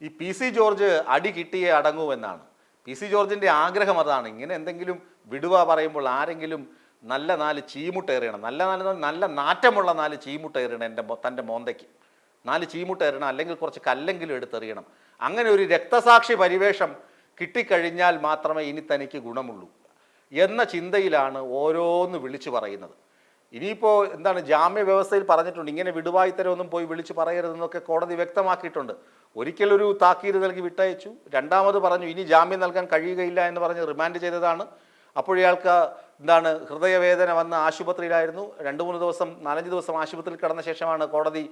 ഈ P C George അടി കിട്ടിയേ അടങ്ങൂ എന്നാണ്. പി സി ജോർജിൻ്റെ ആഗ്രഹം അതാണ്. ഇങ്ങനെ എന്തെങ്കിലും വിടുക പറയുമ്പോൾ ആരെങ്കിലും നല്ല 4 ചീമുട്ട എറിയണം, നല്ല നാറ്റമുള്ള 4 ചീമുട്ട എറിയണം തൻ്റെ മോന്തയ്ക്ക്, 4 ചീമുട്ട എറിയണം, അല്ലെങ്കിൽ കുറച്ച് കല്ലെങ്കിലും എടുത്തെറിയണം. അങ്ങനെ ഒരു രക്തസാക്ഷി പരിവേഷം കിട്ടിക്കഴിഞ്ഞാൽ മാത്രമേ ഇനി തനിക്ക് ഗുണമുള്ളൂ എന്ന ചിന്തയിലാണ് ഓരോന്ന് വിളിച്ചു പറയുന്നത്. ഇനിയിപ്പോൾ എന്താണ്, ജാമ്യ വ്യവസ്ഥയിൽ പറഞ്ഞിട്ടുണ്ട് ഇങ്ങനെ വിടുവായിത്തരമൊന്നും പോയി വിളിച്ചു പറയരുതെന്നൊക്കെ കോടതി വ്യക്തമാക്കിയിട്ടുണ്ട്. ഒരിക്കലൊരു താക്കീത് നൽകി വിട്ടയച്ചു, രണ്ടാമത് പറഞ്ഞു ഇനി ജാമ്യം നൽകാൻ കഴിയുകയില്ല എന്ന് പറഞ്ഞ് റിമാൻഡ് ചെയ്തതാണ്. അപ്പോഴയാൾക്ക് എന്താണ് ഹൃദയവേദന വന്ന് ആശുപത്രിയിലായിരുന്നു. 2-3 ദിവസം 4-5 ദിവസം ആശുപത്രിയിൽ കിടന്ന ശേഷമാണ് കോടതി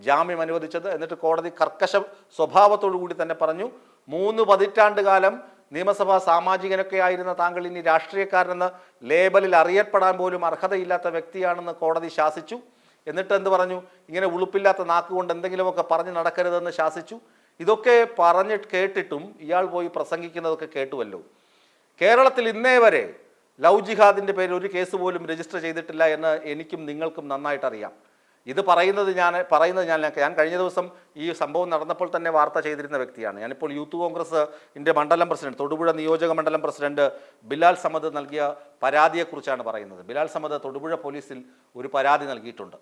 ജാമ്യം അനുവദിച്ചത്. എന്നിട്ട് കോടതി കർക്കശ സ്വഭാവത്തോടു കൂടി തന്നെ പറഞ്ഞു, 3 പതിറ്റാണ്ട് കാലം നിയമസഭാ സാമാജികനൊക്കെ ആയിരുന്ന താങ്കൾ ഇനി രാഷ്ട്രീയക്കാരനെന്ന ലേബലിൽ അറിയപ്പെടാൻ പോലും അർഹതയില്ലാത്ത വ്യക്തിയാണെന്ന് കോടതി ശാസിച്ചു. എന്നിട്ട് എന്ത് പറഞ്ഞു, ഇങ്ങനെ ഉളുപ്പില്ലാത്ത നാക്കുകൊണ്ട് എന്തെങ്കിലുമൊക്കെ പറഞ്ഞ് നടക്കരുതെന്ന് ശാസിച്ചു. ഇതൊക്കെ പറഞ്ഞ് കേട്ടിട്ടും ഇയാൾ പോയി പ്രസംഗിക്കുന്നതൊക്കെ കേട്ടുവല്ലോ. കേരളത്തിൽ ഇന്നേ വരെ ലവ് ജിഹാദിൻ്റെ പേരിൽ ഒരു കേസ് പോലും രജിസ്റ്റർ ചെയ്തിട്ടില്ല എന്ന് എനിക്കും നിങ്ങൾക്കും നന്നായിട്ടറിയാം. ഇത് പറയുന്നത് ഞാൻ കഴിഞ്ഞ ദിവസം ഈ സംഭവം നടന്നപ്പോൾ തന്നെ വാർത്ത ചെയ്തിരുന്ന വ്യക്തിയാണ്. ഞാനിപ്പോൾ യൂത്ത് കോൺഗ്രസിൻ്റെ മണ്ഡലം പ്രസിഡന്റ്, തൊടുപുഴ നിയോജക മണ്ഡലം പ്രസിഡന്റ് ബിലാൽ സമദ് നൽകിയ പരാതിയെക്കുറിച്ചാണ് പറയുന്നത്. ബിലാൽ സമദ് തൊടുപുഴ പോലീസിൽ ഒരു പരാതി നൽകിയിട്ടുണ്ട്.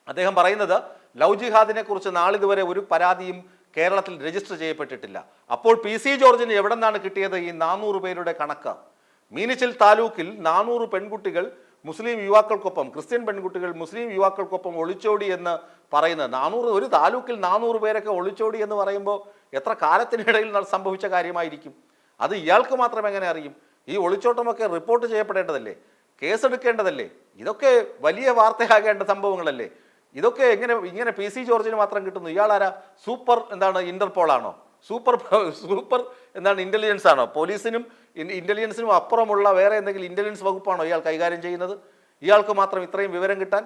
അദ്ദേഹം പറയുന്നത് ലവ് ജിഹാദിനെ കുറിച്ച് നാളിതുവരെ ഒരു പരാതിയും കേരളത്തിൽ രജിസ്റ്റർ ചെയ്യപ്പെട്ടിട്ടില്ല. അപ്പോൾ പി സി ജോർജിന് എവിടെ നിന്നാണ് കിട്ടിയത് ഈ 400 പേരുടെ കണക്ക്? മീനച്ചിൽ താലൂക്കിൽ 400 പെൺകുട്ടികൾ മുസ്ലിം യുവാക്കൾക്കൊപ്പം, ക്രിസ്ത്യൻ പെൺകുട്ടികൾ മുസ്ലിം യുവാക്കൾക്കൊപ്പം ഒളിച്ചോടി എന്ന് പറയുന്നത് 400, ഒരു താലൂക്കിൽ 400 പേരൊക്കെ ഒളിച്ചോടി എന്ന് പറയുമ്പോൾ എത്ര കാലത്തിനിടയിൽ സംഭവിച്ച കാര്യമായിരിക്കും? അത് ഇയാൾക്ക് മാത്രം എങ്ങനെ അറിയും? ഈ ഒളിച്ചോട്ടമൊക്കെ റിപ്പോർട്ട് ചെയ്യപ്പെടേണ്ടതല്ലേ, കേസെടുക്കേണ്ടതല്ലേ? ഇതൊക്കെ വലിയ വാർത്തയാകേണ്ട സംഭവങ്ങളല്ലേ? ഇതൊക്കെ ഇങ്ങനെ പി സി ജോർജിന് മാത്രം കിട്ടുന്നു? ഇയാളാരാ? സൂപ്പർ ഇന്റർപോളാണോ? സൂപ്പർ ഇന്റലിജൻസ് ആണോ? പോലീസിനും ഇന്റലിജൻസിനും അപ്പുറമുള്ള വേറെ എന്തെങ്കിലും ഇന്റലിജൻസ് വകുപ്പാണോ ഇയാൾ കൈകാര്യം ചെയ്യുന്നത്? ഇയാൾക്ക് മാത്രം ഇത്രയും വിവരം കിട്ടാൻ?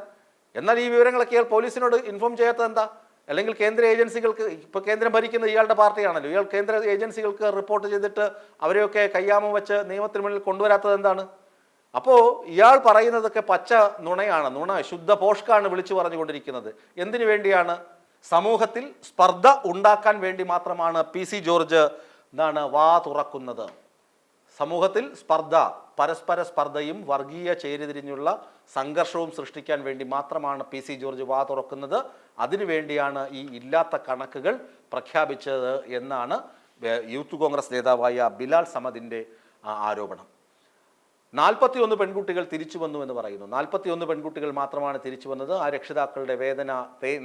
എന്നാൽ ഈ വിവരങ്ങളൊക്കെ ഇയാൾ പോലീസിനോട് ഇൻഫോം ചെയ്യാത്തത് എന്താ? അല്ലെങ്കിൽ കേന്ദ്ര ഏജൻസികൾക്ക്, ഇപ്പോൾ കേന്ദ്രം ഭരിക്കുന്ന ഇയാളുടെ പാർട്ടിയാണല്ലോ, ഇയാൾ കേന്ദ്ര ഏജൻസികൾക്ക് റിപ്പോർട്ട് ചെയ്തിട്ട് അവരെയൊക്കെ കയ്യാമം വെച്ച് നിയമത്തിന് മുന്നിൽ കൊണ്ടുവരാത്തത് എന്താണ്? അപ്പോൾ ഇയാൾ പറയുന്നതൊക്കെ പച്ച നുണയാണ്, ശുദ്ധ പോഷ്കാണ് വിളിച്ചു പറഞ്ഞുകൊണ്ടിരിക്കുന്നത്. എന്തിനു വേണ്ടിയാണ്? സമൂഹത്തിൽ സ്പർദ്ധ ഉണ്ടാക്കാൻ വേണ്ടി മാത്രമാണ് പി സി ജോർജ് വാ തുറക്കുന്നത്. സമൂഹത്തിൽ പരസ്പര സ്പർദ്ധയും വർഗീയ ചേരിതിരിഞ്ഞുള്ള സംഘർഷവും സൃഷ്ടിക്കാൻ വേണ്ടി മാത്രമാണ് പി സി ജോർജ് വാ തുറക്കുന്നത്. അതിനുവേണ്ടിയാണ് ഈ ഇല്ലാത്ത കണക്കുകൾ പ്രഖ്യാപിച്ചത് എന്നാണ് യൂത്ത് കോൺഗ്രസ് നേതാവായ ബിലാൽ സമദിൻ്റെ ആരോപണം. 41 പെൺകുട്ടികൾ തിരിച്ചു വന്നു എന്ന് പറയുന്നു. 41 പെൺകുട്ടികൾ മാത്രമാണ് തിരിച്ചു വന്നത്. ആ രക്ഷിതാക്കളുടെ വേദന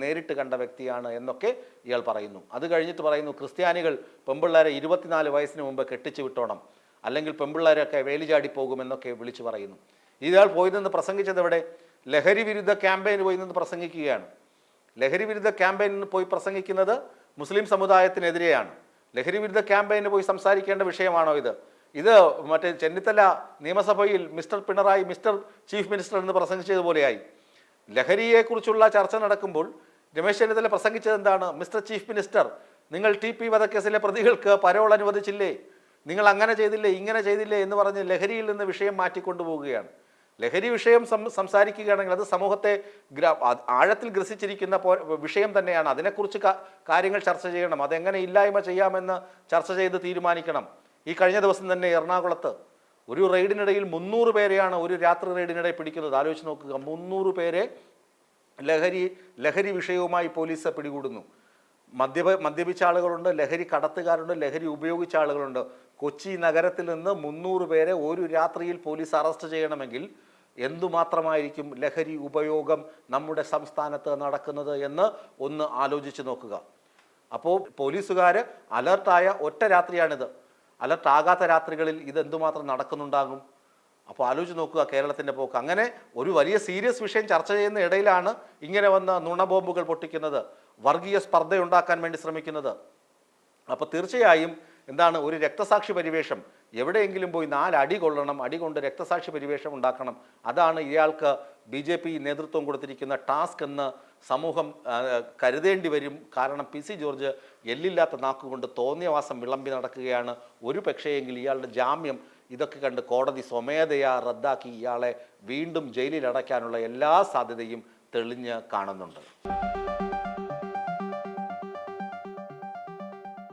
നേരിട്ട് കണ്ട വ്യക്തിയാണ് എന്നൊക്കെ ഇയാൾ പറയുന്നു. അത് കഴിഞ്ഞിട്ട് പറയുന്നു, ക്രിസ്ത്യാനികൾ പെമ്പിള്ളേരെ 24 വയസ്സിന് മുമ്പ് കെട്ടിച്ചു വിട്ടോണം, അല്ലെങ്കിൽ പെമ്പിള്ളേരൊക്കെ വേലിചാടി പോകുമെന്നൊക്കെ വിളിച്ചു പറയുന്നു. ഇയാൾ പോയി നിന്ന് പ്രസംഗിച്ചത് എവിടെ? ലഹരി വിരുദ്ധ ക്യാമ്പയിന് പോയി നിന്ന് പ്രസംഗിക്കുകയാണ്. ലഹരി വിരുദ്ധ ക്യാമ്പയിന് പോയി പ്രസംഗിക്കുന്നത് മുസ്ലിം സമുദായത്തിനെതിരെയാണ്. ലഹരി വിരുദ്ധ ക്യാമ്പയിന് പോയി സംസാരിക്കേണ്ട വിഷയമാണോ ഇത്? ഇത് മറ്റേ ചെന്നിത്തല നിയമസഭയിൽ mister Pinarayi mister chief minister എന്ന് പ്രസംഗിച്ചതുപോലെയായി. ലഹരിയെക്കുറിച്ചുള്ള ചർച്ച നടക്കുമ്പോൾ രമേശ് ചെന്നിത്തല പ്രസംഗിച്ചത് എന്താണ്? മിസ്റ്റർ ചീഫ് മിനിസ്റ്റർ, നിങ്ങൾ TP വധക്കേസിലെ പ്രതികൾക്ക് പരോൾ അനുവദിച്ചില്ലേ, നിങ്ങൾ അങ്ങനെ ചെയ്തില്ലേ, ഇങ്ങനെ ചെയ്തില്ലേ എന്ന് പറഞ്ഞ് ലഹരിയിൽ നിന്ന് വിഷയം മാറ്റിക്കൊണ്ടുപോവുകയാണ്. ലഹരി വിഷയം സംസാരിക്കുകയാണെങ്കിൽ അത് സമൂഹത്തെ ആഴത്തിൽ ഗ്രസിച്ചിരിക്കുന്ന വിഷയം തന്നെയാണ്. അതിനെക്കുറിച്ച് കാര്യങ്ങൾ ചർച്ച ചെയ്യണം. അതെങ്ങനെ ഇല്ലായ്മ ചെയ്യാമെന്ന് ചർച്ച ചെയ്ത് തീരുമാനിക്കണം. ഈ കഴിഞ്ഞ ദിവസം തന്നെ എറണാകുളത്ത് ഒരു റെയ്ഡിനിടയിൽ 300 പേരെയാണ് ഒരു രാത്രി റെയ്ഡിനിടെ പിടിക്കുന്നത്. ആലോചിച്ച് നോക്കുക, 300 പേരെ ലഹരി വിഷയവുമായി പോലീസ് പിടികൂടുന്നു. മദ്യപിച്ച ആളുകളുണ്ട്, ലഹരി കടത്തുകാരുണ്ട്, ലഹരി ഉപയോഗിച്ച ആളുകളുണ്ട്. കൊച്ചി നഗരത്തിൽ നിന്ന് 300 പേരെ ഒരു രാത്രിയിൽ പോലീസ് അറസ്റ്റ് ചെയ്യണമെങ്കിൽ എന്തുമാത്രമായിരിക്കും ലഹരി ഉപയോഗം നമ്മുടെ സംസ്ഥാനത്ത് നടക്കുന്നത് എന്ന് ഒന്ന് ആലോചിച്ച് നോക്കുക. അപ്പോൾ പോലീസുകാർ അലർട്ടായ ഒറ്റ രാത്രിയാണിത്. അലർട്ടാകാത്ത രാത്രികളിൽ ഇതെന്തുമാത്രം നടക്കുന്നുണ്ടാകും? അപ്പോൾ ആലോചിച്ച് നോക്കുക കേരളത്തിൻ്റെ പോക്ക്. അങ്ങനെ ഒരു വലിയ സീരിയസ് വിഷയം ചർച്ച ചെയ്യുന്ന ഇടയിലാണ് ഇങ്ങനെ വന്ന് നുണബോംബുകൾ പൊട്ടിക്കുന്നത്, വർഗീയ സ്പർദ്ധയുണ്ടാക്കാൻ വേണ്ടി ശ്രമിക്കുന്നത്. അപ്പോൾ തീർച്ചയായും ഒരു രക്തസാക്ഷി പരിവേഷം, എവിടെയെങ്കിലും പോയി 4 അടി കൊള്ളണം, അടി കൊണ്ട് രക്തസാക്ഷി പരിവേഷം ഉണ്ടാക്കണം. അതാണ് ഇയാൾക്ക് BJP നേതൃത്വം കൊടുത്തിരിക്കുന്ന ടാസ്ക് എന്ന് സമൂഹം കരുതേണ്ടി വരും. കാരണം പി സി ജോർജ് എല്ലില്ലാത്ത നാക്കുകൊണ്ട് തോന്നിയവാസം വിളമ്പി നടക്കുകയാണ്. ഒരു പക്ഷേയെങ്കിൽ ഇയാളുടെ ജാമ്യം ഇതൊക്കെ കണ്ട് കോടതി സ്വമേധയാ റദ്ദാക്കി ഇയാളെ വീണ്ടും ജയിലിൽ അടയ്ക്കാനുള്ള എല്ലാ സാധ്യതയും തെളിഞ്ഞ് കാണുന്നുണ്ട്.